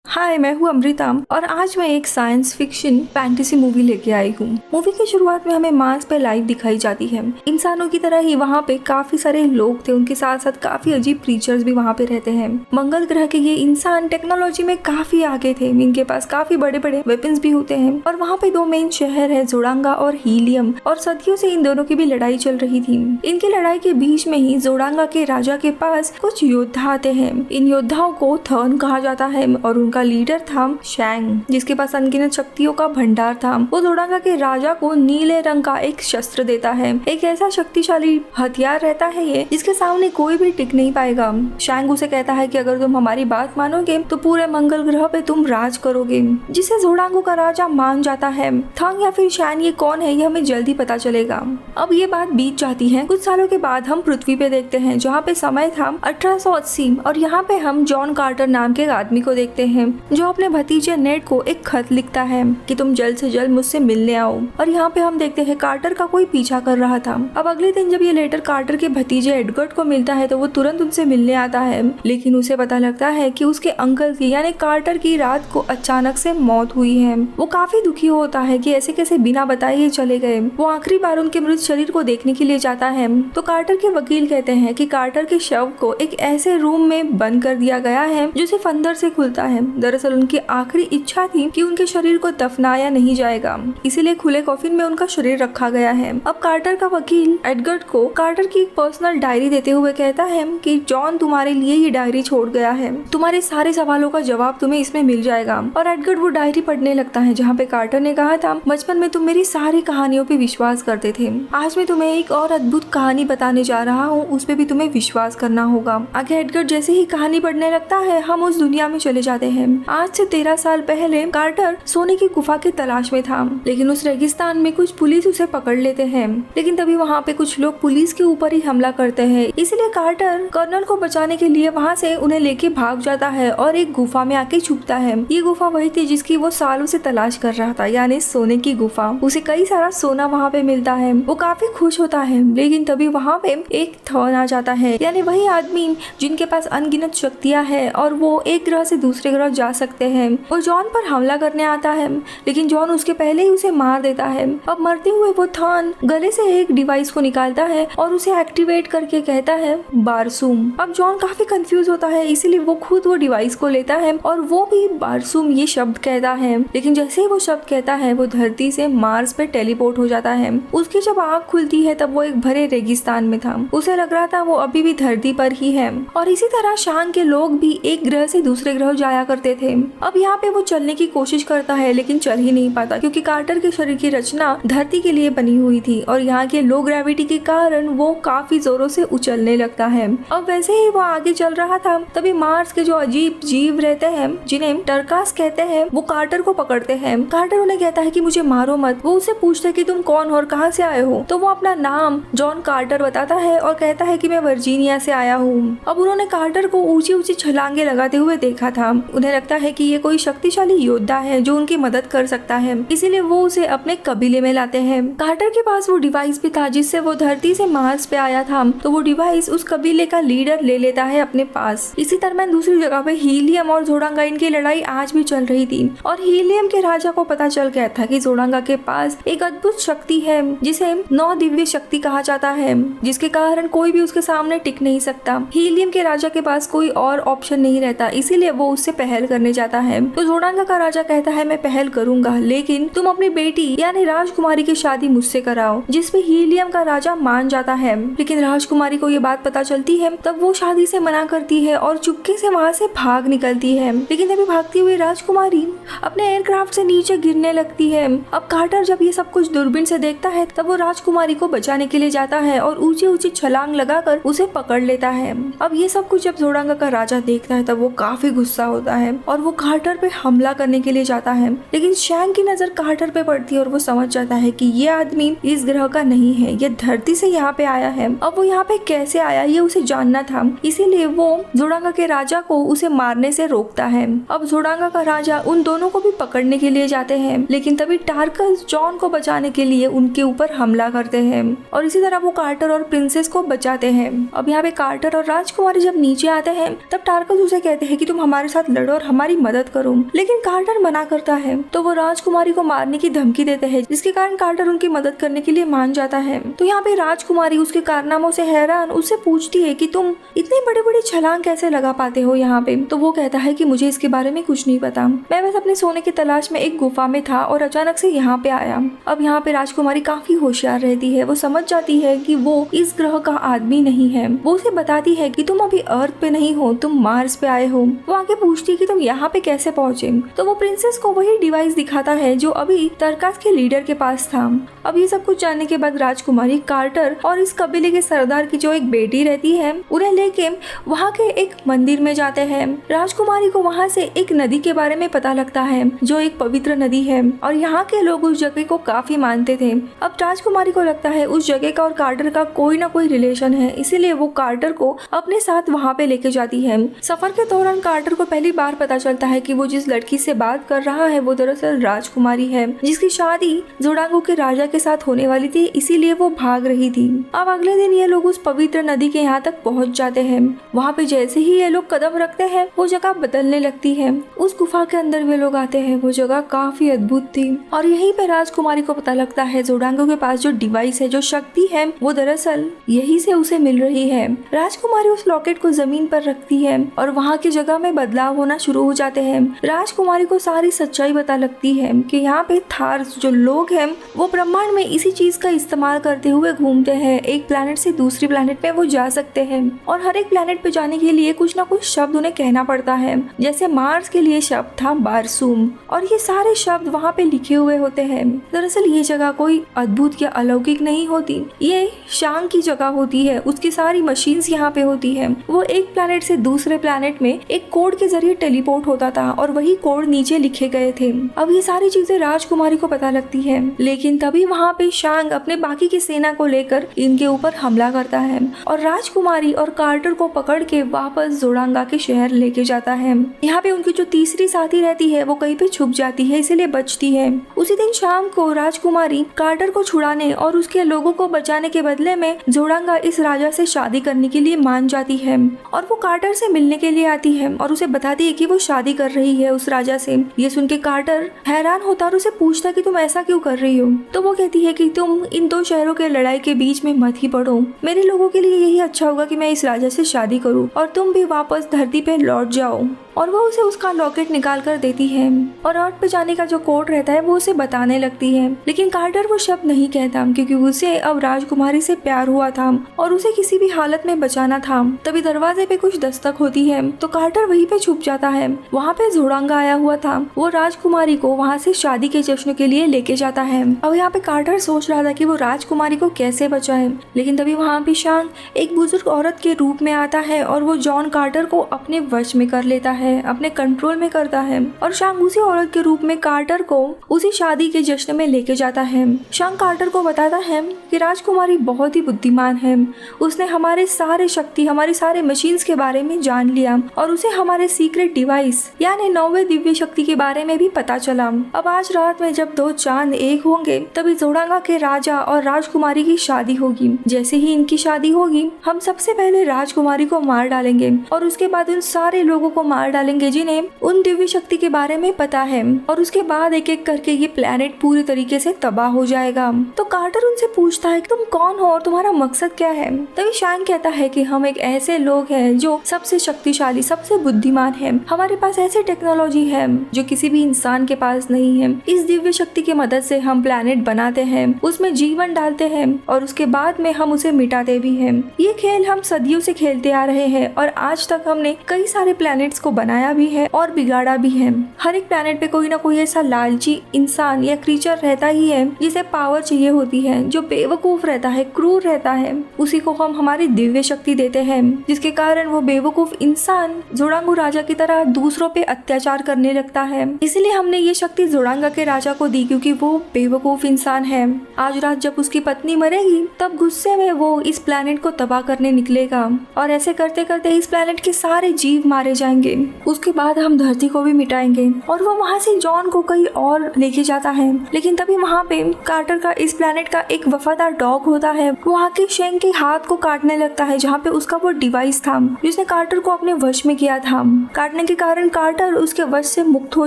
हाय, मैं हूँ अमृता और आज मैं एक साइंस फिक्शन फैंटेसी मूवी लेके आई हूँ। मूवी की शुरुआत में हमें मार्स पे लाइफ दिखाई जाती है। इंसानों की तरह ही वहाँ पे काफी सारे लोग थे, उनके साथ साथ काफी अजीब क्रीचर्स भी वहाँ पे रहते हैं। मंगल ग्रह के ये इंसान टेक्नोलॉजी में काफी आगे थे, इनके पास काफी बड़े बड़े वेपन्स भी होते हैं और वहाँ पे दो मेन शहर है, जोड़ांगा और हीलियम, और सदियों से इन दोनों की भी लड़ाई चल रही थी। इनकी लड़ाई के बीच में ही जोड़ांगा के राजा के पास कुछ योद्धा आते हैं। इन योद्धाओं को थर्न कहा जाता है और उनका लीडर था शैंग, जिसके पास अनगिनत शक्तियों का भंडार था। वो जोड़ांगा के राजा को नीले रंग का एक शस्त्र देता है, एक ऐसा शक्तिशाली हथियार रहता है ये जिसके सामने कोई भी टिक नहीं पाएगा। शैंग उसे कहता है कि अगर तुम हमारी बात मानोगे तो पूरे मंगल ग्रह पे तुम राज करोगे, जिसे जोड़ांगों का राजा मान जाता है। थंग या फिर शैन ये कौन है ये हमें जल्दी पता चलेगा। अब ये बात बीत जाती है। कुछ सालों के बाद हम पृथ्वी पे देखते हैं, जहाँ पे समय था 1880 और यहाँ पे हम जॉन कार्टर नाम के आदमी को देखते हैं जो अपने भतीजे नेड को एक खत लिखता है कि तुम जल्द से जल्द मुझसे मिलने आओ। और यहाँ पे हम देखते हैं कार्टर का कोई पीछा कर रहा था। अब अगले दिन जब ये लेटर कार्टर के भतीजे एडगर्ड को मिलता है तो वो तुरंत उनसे मिलने आता है, लेकिन उसे पता लगता है कि उसके अंकल की यानी कार्टर की रात को अचानक से मौत हुई है। वो काफी दुखी होता है कि ऐसे कैसे बिना बताए ये चले गए। वो आखिरी बार उनके मृत शरीर को देखने के लिए जाता है तो कार्टर के वकील कहते हैं कि कार्टर के शव को एक ऐसे रूम में बंद कर दिया गया है जो सिर्फ अंदर से खुलता है। दरअसल उनकी आखिरी इच्छा थी कि उनके शरीर को दफनाया नहीं जाएगा, इसीलिए खुले कॉफिन में उनका शरीर रखा गया है। अब कार्टर का वकील एडगर्ड को कार्टर की पर्सनल डायरी देते हुए कहता है कि जॉन तुम्हारे लिए ये डायरी छोड़ गया है, तुम्हारे सारे सवालों का जवाब तुम्हें इसमें मिल जाएगा। और एडगर्ड वो डायरी पढ़ने लगता है जहाँ पे कार्टर ने कहा था बचपन में तुम मेरी सारी कहानियों पे विश्वास करते थे, आज मैं तुम्हें एक और अद्भुत कहानी बताने जा रहा हूँ, उस पे भी तुम्हें विश्वास करना होगा। आगे एडगर्ड जैसे ही कहानी पढ़ने लगता है हम उस दुनिया में चले जाते हैं। आज से 13 साल पहले कार्टर सोने की गुफा की तलाश में था, लेकिन उस रेगिस्तान में कुछ पुलिस उसे पकड़ लेते हैं। लेकिन तभी वहाँ पे कुछ लोग पुलिस के ऊपर ही हमला करते हैं, इसलिए कार्टर कर्नल को बचाने के लिए वहाँ से उन्हें लेके भाग जाता है और एक गुफा में आके छुपता है। ये गुफा वही थी जिसकी वो सालों से तलाश कर रहा था, यानी सोने की गुफा। उसे कई सारा सोना वहाँ पे मिलता है, वो काफी खुश होता है। लेकिन तभी वहाँ पे एक थॉर्न आ जाता है, यानी वही आदमी जिनके पास अनगिनत शक्तियाँ है और वो एक ग्रह से दूसरे ग्रह जा सकते हैं। वो जॉन पर हमला करने आता है, लेकिन जॉन उसके पहले ही उसे मार देता है। अब मरते हुए वो थॉर्न गले से एक डिवाइस को निकालता है और उसे एक्टिवेट करके कहता है बारसूम। अब जॉन काफी कंफ्यूज होता है, इसीलिए वो खुद वो डिवाइस को लेता है और वो भी बारसूम ये शब्द कहता है। लेकिन जैसे ही वो शब्द कहता है वो धरती से मार्स पे टेलीपोर्ट हो जाता है। उसकी जब आँख खुलती है तब वो एक भरे रेगिस्तान में था। उसे लग रहा था वो अभी भी धरती पर ही है। और इसी तरह शांग के लोग भी एक ग्रह से दूसरे ग्रह जाया करते थे। अब यहाँ पे वो चलने की कोशिश करता है लेकिन चल ही नहीं पाता, क्योंकि कार्टर के शरीर की रचना धरती के लिए बनी हुई थी और यहाँ के लो ग्रेविटी के कारण वो काफी जोरों से उछलने लगता है। अब वैसे ही वो आगे चल रहा था तभी मार्स के जो अजीब जीव रहते हैं जिन्हें टर्कास कहते हैं वो कार्टर को पकड़ते हैं। कार्टर उन्हें कहता है कि मुझे मारो मत। वो उससे पूछते कि तुम कौन हो और कहाँ से आए हो, तो वो अपना नाम जॉन कार्टर बताता है और कहता है कि मैं वर्जीनिया से आया हूँ। अब उन्होंने कार्टर को ऊंची ऊंची छलांगे लगाते हुए देखा था। उन्हें लगता है कि ये कोई शक्तिशाली योद्धा है जो उनकी मदद कर सकता है, इसीलिए वो उसे अपने कबीले में लाते हैं। कार्टर के पास वो डिवाइस भी था जिससे वो धरती से मार्स पे आया था, तो वो डिवाइस उस कबीले का लीडर ले लेता है अपने पास। इसी तरह दूसरी जगह पे हीलियम और जोड़ांगा इनकी लड़ाई आज भी चल रही थी और हीलियम के राजा को पता चल गया था कि जोड़ांगा के पास एक अद्भुत शक्ति है जिसे 9 दिव्य शक्ति कहा जाता है, जिसके कारण कोई भी उसके सामने टिक नहीं सकता। हीलियम के राजा के पास कोई और ऑप्शन नहीं रहता, इसीलिए वो उससे पहल करने जाता है। तो जोड़ांगा का राजा कहता है मैं पहल करूंगा, लेकिन तुम अपनी बेटी यानी राजकुमारी की शादी मुझसे कराओ, जिसपे हीलियम का राजा मान जाता है। लेकिन राजकुमारी को ये बात पता चलती है तब वो शादी से मना करती है और चुपके से वहाँ से भाग निकलती है। लेकिन तभी भागती हुई राजकुमारी अपने एयरक्राफ्ट से नीचे गिरने लगती है। अब कार्टर जब ये सब कुछ दूरबीन से देखता है तब वो राजकुमारी को बचाने के लिए जाता है और ऊंची ऊंची छलांग लगाकर उसे पकड़ लेता है। अब ये सब कुछ जब जोड़ांगा का राजा देखता है तब वो काफी गुस्सा होता है और वो कार्टर पे हमला करने के लिए जाता है। लेकिन शैंग की नजर कार्टर पे पड़ती है और वो समझ जाता है कि ये आदमी इस ग्रह का नहीं है, ये धरती से यहाँ पे आया है। अब वो यहाँ पे कैसे आया ये उसे जानना था, इसीलिए वो जोड़ांगा के राजा को उसे मारने से रोकता है। अब जोड़ांगा का राजा उन दोनों को भी पकड़ने के लिए जाते हैं, लेकिन तभी टार्कस जॉन को बचाने के लिए उनके ऊपर हमला करते हैं और इसी तरह वो कार्टर और प्रिंसेस को बचाते हैं। अब यहाँ पे कार्टर और राजकुमारी जब नीचे आते हैं तब टार्कस उसे कहते हैं कि तुम हमारे साथ लड़ो और हमारी मदद करो। लेकिन कार्टर मना करता है तो वो राजकुमारी को मारने की धमकी देते हैं, जिसके कारण कार्टर उनकी मदद करने के लिए मान जाता है। तो यहाँ पे राजकुमारी उसके कारनामों से हैरान उससे पूछती है कि तुम इतने बड़े बड़े छलांग कैसे लगा पाते हो यहाँ पे। तो वो कहता है कि मुझे इसके बारे में कुछ नहीं पता, मैं बस अपने सोने की तलाश में एक गुफा में था और अचानक से यहाँ पे आया। अब यहाँ पे राजकुमारी काफी होशियार रहती है, वो समझ जाती है कि वो इस ग्रह का आदमी नहीं है। वो उसे बताती है कि तुम अभी अर्थ पे नहीं हो, तुम मार्स पे आए हो। वो आगे पूछती है कि तुम यहाँ पे कैसे पहुँचे। तो वो प्रिंसेस को वही डिवाइस दिखाता है जो अभी तरकास के लीडर के पास था। अब ये सब कुछ जानने के बाद राजकुमारी कार्टर और इस कबीले के सरदार की जो एक बेटी रहती है उन्हें लेके वहाँ के एक मंदिर में जाते हैं। राजकुमारी को वहाँ से एक नदी के बारे में पता लगता है जो एक पवित्र नदी है और यहाँ के लोग उस जगह को काफी मानते थे। अब राजकुमारी को लगता है उस जगह का और कार्टर का कोई ना कोई रिलेशन है, इसीलिए वो कार्टर को अपने साथ वहाँ पे लेके जाती है। सफर के दौरान कार्टर को पहली बार पता चलता है कि वो जिस लड़की से बात कर रहा है वो दरअसल राजकुमारी है, जिसकी शादी जोडांगो के राजा के साथ होने वाली थी, इसीलिए वो भाग रही थी। अब अगले दिन ये लोग उस पवित्र नदी के यहाँ तक पहुँच जाते हैं। वहाँ पे जैसे ही ये लोग कदम रखते हैं वो जगह बदलने लगती है। उस गुफा के अंदर वे लोग आते हैं, वो जगह काफी अद्भुत थी और यहीं पे राजकुमारी को पता लगता है जोडांगो के पास जो डिवाइस है, जो शक्ति है, वो दरअसल यही से उसे मिल रही है। राजकुमारी उस लॉकेट को जमीन पर रखती है और वहाँ की जगह में बदलाव होना शुरू हो जाते हैं। राजकुमारी को सारी सच्चाई पता लगती है कि यहाँ पे थार्स जो लोग हैं वो ब्रह्मांड में इसी चीज का इस्तेमाल करते हुए घूमते हैं। एक प्लेनेट से दूसरी प्लेनेट पे वो जा सकते हैं और हर एक प्लेनेट पे जाने के लिए कुछ ना कुछ शब्द उन्हें कहना पड़ता है। जैसे मार्स के लिए शब्द था बारसूम और ये सारे शब्द वहाँ पे लिखे हुए होते हैं। दरअसल ये जगह कोई अद्भुत या अलौकिक नहीं होती, ये शांग की जगह होती है। उसकी सारी मशीन्स यहाँ पे होती है। वो एक प्लेनेट से दूसरे प्लेनेट में एक कोड के जरिए टेलीपोर्ट होता था और वही कोड नीचे लिखे गए थे। अब ये सारी चीजें राजकुमारी को पता लगती है, लेकिन तभी वहाँ पे शांग अपने बाकी की सेना को लेकर इनके ऊपर हमला करता है और राजकुमारी और कार्टर को पकड़ के वापस जोडांगा के शहर लेके जाता है। यहाँ पे उनकी जो तीसरी साथी रहती है वो कहीं पे छुप जाती है, इसीलिए बचती है। उसी दिन शाम को राजकुमारी कार्टर को छुड़ाने और उसके लोगों को बचाने के बदले में जोडांगा इस राजा से शादी करने के लिए मान जाती है और वो कार्टर से मिलने के लिए आती है और उसे बताती है कि वो शादी कर रही है उस राजा से। ये सुन के कार्टर हैरान होता और उसे पूछता कि तुम ऐसा क्यों कर रही हो। तो वो कहती है कि तुम इन दो शहरों के लड़ाई के बीच में मत ही पड़ो, मेरे लोगों के लिए यही अच्छा होगा कि मैं इस राजा से शादी करूं और तुम भी वापस धरती पे लौट जाओ। और वो उसे उसका लॉकेट निकाल कर देती है और अर्थ पे जाने का जो कोड रहता है वो उसे बताने लगती है। लेकिन कार्टर वो शब्द नहीं कहता क्योंकि उसे अब राजकुमारी से प्यार हुआ था और उसे किसी भी हालत में बचाना था। तभी दरवाजे पे कुछ दस्तक होती है तो कार्टर वहीं पे छुप जाता है। वहाँ पे जोडांगा आया हुआ था, वो राजकुमारी को वहाँ से शादी के जश्न के लिए लेके जाता है। अब यहाँ पे कार्टर सोच रहा था कि वो राजकुमारी को कैसे बचाए, लेकिन तभी वहाँ पे शांग एक बुजुर्ग औरत के रूप में आता है और वो जॉन कार्टर को अपने वश में कर लेता है, अपने कंट्रोल में करता है और शांग उसी औरत के रूप में कार्टर को उसी शादी के जश्न में लेके जाता है। शांग कार्टर को बताता है कि राजकुमारी बहुत ही बुद्धिमान है, उसने हमारे सारे शक्ति, हमारी सारे मशीन्स के बारे में जान लिया और उसे हमारे सीक्रेट डिवाइस यानी 9वें दिव्य शक्ति के बारे में भी पता चला। अब आज रात में जब दो चांद एक होंगे तभी जोडांगा के राजा और राजकुमारी की शादी होगी। जैसे ही इनकी शादी होगी हम सबसे पहले राजकुमारी को मार डालेंगे और उसके बाद उन सारे लोगों को मार डालेंगे जिन्हें उन दिव्य शक्ति के बारे में पता है और उसके बाद एक एक करके ये प्लेनेट पूरी तरीके से तबाह हो जाएगा। तो कार्टर उनसे पूछता है कि तुम कौन हो और तुम्हारा मकसद क्या है। तभी शांग कहता है कि हम एक ऐसे लोग हैं जो सबसे शक्तिशाली, सबसे बुद्धिमान है, हमारे पास ऐसी टेक्नोलॉजी है जो किसी भी इंसान के पास नहीं है। इस दिव्य शक्ति की मदद से हम प्लेनेट बनाते हैं, उसमें जीवन डालते हैं और उसके बाद में हम उसे मिटाते भी हैं। ये खेल हम सदियों से खेलते आ रहे हैं और आज तक हमने कई सारे प्लैनेट्स को बनाया भी है और बिगाड़ा भी है। हर एक प्लैनेट पे कोई ना कोई ऐसा लालची इंसान या क्रीचर रहता ही है जिसे पावर चाहिए होती है, जो बेवकूफ रहता है, क्रूर रहता है। उसी को हम हमारी दिव्य शक्ति देते हैं, जिसके कारण वो बेवकूफ इंसान जोडांगो राजा की तरह दूसरों पे अत्याचार करने लगता है। इसलिए हमने ये शक्ति जोडांगा के राजा को दी क्योंकि वो बेवकूफ इंसान है। आज रात जब उसकी पत्नी मरेगी तब गुस्से में वो इस प्लैनेट को तबाह करने निकलेगा और ऐसे करते करते इस प्लैनेट के सारे जीव मारे जाएंगे। उसके बाद हम धरती को भी मिटाएंगे और वो वहाँ से जॉन को कहीं और लेके जाता है। लेकिन तभी वहाँ पे कार्टर का इस प्लैनेट का एक वफादार वफादार डॉग होता है वो आके शेंग के हाथ को काटने लगता है जहाँ पे उसका वो डिवाइस था जिसने कार्टर को अपने वश में किया था। काटने के कारण कार्टर उसके वश से मुक्त हो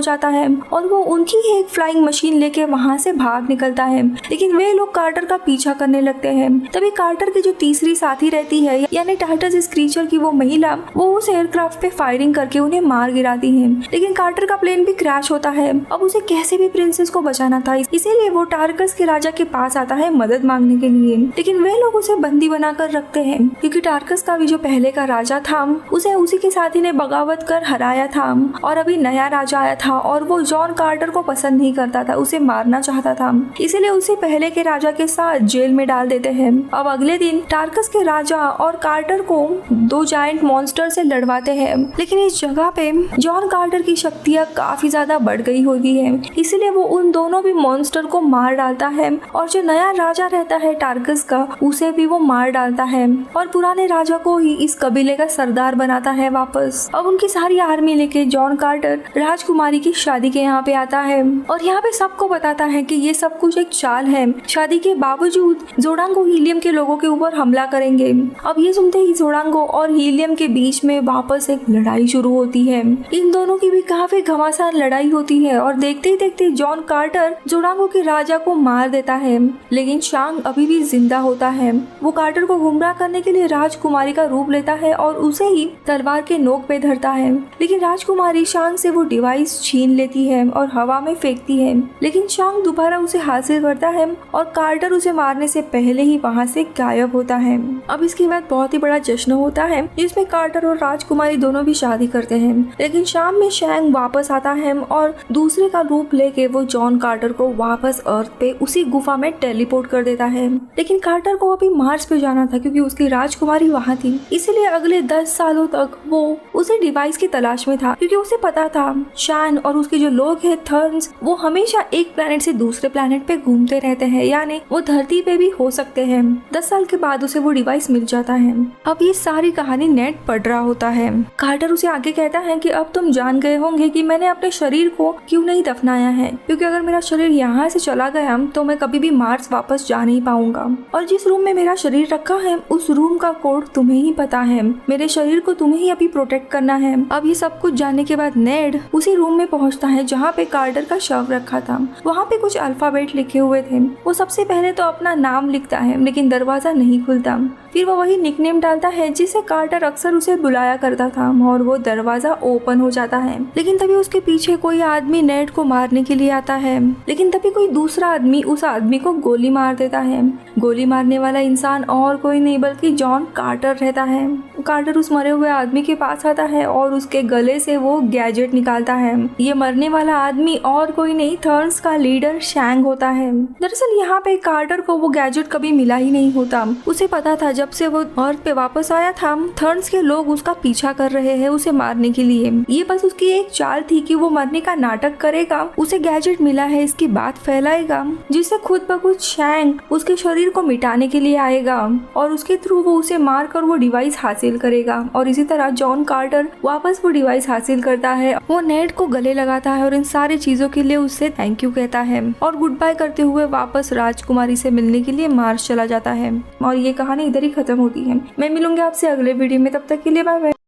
जाता है और वो उनकी ही एक फ्लाइंग मशीन लेके वहाँ से भाग निकलता है, लेकिन वे लोग कार्टर का पीछा करने लगते हैं। तभी कार्टर की जो तीसरी साथी रहती है यानी टार्टस इस क्रीचर की वो महिला वो उस एयरक्राफ्ट पे फायरिंग करके उन्हें मार गिराती है, लेकिन कार्टर का प्लेन भी क्रैश होता है। अब उसे कैसे भी प्रिंसेस को बचाना था, इसीलिए वो टार्कस के राजा के पास आता है मदद मांगने के लिए, लेकिन वे लोग उसे बंदी बनाकर रखते हैं क्योंकि टार्कस का भी जो पहले का राजा था उसे उसी के साथी ने बगावत कर हराया था और अभी नया राजा आया था और वो जॉन कार्टर को पसंद नहीं करता था, उसे मारना चाहता था, इसीलिए उसे पहले के राजा के साथ जेल में डाल देते हैं। अब अगले दिन टार्कस के राजा और कार्टर को दो जायंट मॉन्स्टर से लड़वाते हैं, लेकिन इस जगह पे जॉन कार्टर की शक्तियाँ काफी ज्यादा बढ़ गई होती है, इसीलिए वो उन दोनों भी मॉन्स्टर को मार डालता है और जो नया राजा रहता है टार्कस का उसे भी वो मार डालता है और पुराने राजा को ही इस कबीले का सरदार बनाता है वापस। अब उनकी सारी आर्मी लेके जॉन कार्टर राजकुमारी की शादी के यहाँ पे आता है और यहाँ पे सबको बताता है कि ये सब कुछ एक चाल है, शादी के बावजूद जोडांगो हीलियम के लोगों के ऊपर हमला करेंगे। अब ये सुनते ही जोडांगो और हीलियम के बीच में वापस एक लड़ाई शुरू होती है। इन दोनों की भी काफी घमासान लड़ाई होती है और देखते ही देखते जॉन कार्टर जोडांगो के राजा को मार देता है, लेकिन शांग अभी भी जिंदा होता है। वो कार्टर को गुमराह करने के लिए राजकुमारी का रूप लेता है और उसे ही तलवार के नोक पे धरता है, लेकिन राजकुमारी शांग से वो डिवाइस छीन लेती है और हवा में फेंकती है, लेकिन शांग दोबारा उसे हासिल करता है और कार्टर उसे मारने से पहले ही वहाँ से गायब होता है। अब इसके बाद बहुत ही बड़ा जश्न होता है जिसमें कार्टर और राजकुमारी दोनों भी शादी करते हैं, लेकिन शाम में शैंग वापस आता है और दूसरे का रूप लेके वो जॉन कार्टर को वापस अर्थ पे उसी गुफा में टेलीपोर्ट कर देता है, लेकिन कार्टर को अभी मार्स पे जाना था क्योंकि उसकी राजकुमारी वहाँ थी, इसलिए अगले 10 सालों तक वो उसे डिवाइस की तलाश में था क्योंकि उसे पता था शान और उसके जो लोग हैं थर्न्स वो हमेशा एक प्लेनेट से दूसरे प्लेनेट पे घूमते रहते हैं, यानी वो धरती पे भी हो सकते हैं। 10 साल के बाद उसे वो डिवाइस मिल जाता है। अब ये सारी कहानी नेट पढ़ रहा होता है। कार्टर उसे आगे कहता है कि अब तुम जान गए होंगे कि मैंने अपने शरीर को क्यों नहीं दफनाया है, क्योंकि अगर मेरा शरीर यहाँ से चला गया तो मैं कभी भी मार्स वापस जा नहीं पाऊंगा और जिस रूम में मेरा शरीर रखा है उस रूम का कोड तुम्हें ही पता है, मेरे शरीर को तुम्हें ही अभी प्रोटेक्ट करना है। अब ये सब कुछ जानने के बाद नेड उसी रूम में पहुंचता है जहाँ पे कार्टर का शव रखा था। वहाँ पे कुछ अल्फाबेट लिखे हुए थे। वो सबसे पहले तो अपना नाम लिखता है लेकिन दरवाजा नहीं खुलता, फिर वो वही निकनेम डालता है जिसे कार्टर अक्सर उसे बुलाया करता था और वो दरवाजा ओपन हो जाता है, लेकिन तभी उसके पीछे कोई आदमी नेड को मारने के लिए आता है, लेकिन तभी कोई दूसरा आदमी उस आदमी को गोली मार देता है। गोली मारने वाला इंसान और कोई नहीं बल्कि जॉन कार्टर रहता है। कार्टर उस मरे हुए आदमी के पास आता है और उसके गले से वो गैजेट निकालता है। ये मरने वाला आदमी और कोई नहीं थर्न्स का लीडर शैंग होता है। दरअसल यहाँ पे कार्टर को वो गैजेट कभी मिला ही नहीं होता। उसे पता था जब से वो अर्थ पे वापस आया था थर्न्स के लोग उसका पीछा कर रहे हैं उसे मारने के लिए। ये बस उसकी एक चाल थी कि वो मरने का नाटक करेगा, उसे गैजेट मिला है इसकी बात फैलाएगा जिससे खुद ब खुद शैंग उसके शरीर को मिटाने के लिए आएगा और उसके थ्रू वो उसे मार कर वो डिवाइस हासिल करेगा और इसी तरह जॉन कार्टर वापस वो डिवाइस हासिल करता है। वो नेड को गले लगाता है और इन सारी चीजों के लिए उससे थैंक यू कहता है और गुड बाय करते हुए वापस राजकुमारी से मिलने के लिए मार्स चला जाता है और ये कहानी इधर ही खत्म होती है। मैं मिलूंगी आपसे अगले वीडियो में, तब तक के लिए बाय बाय।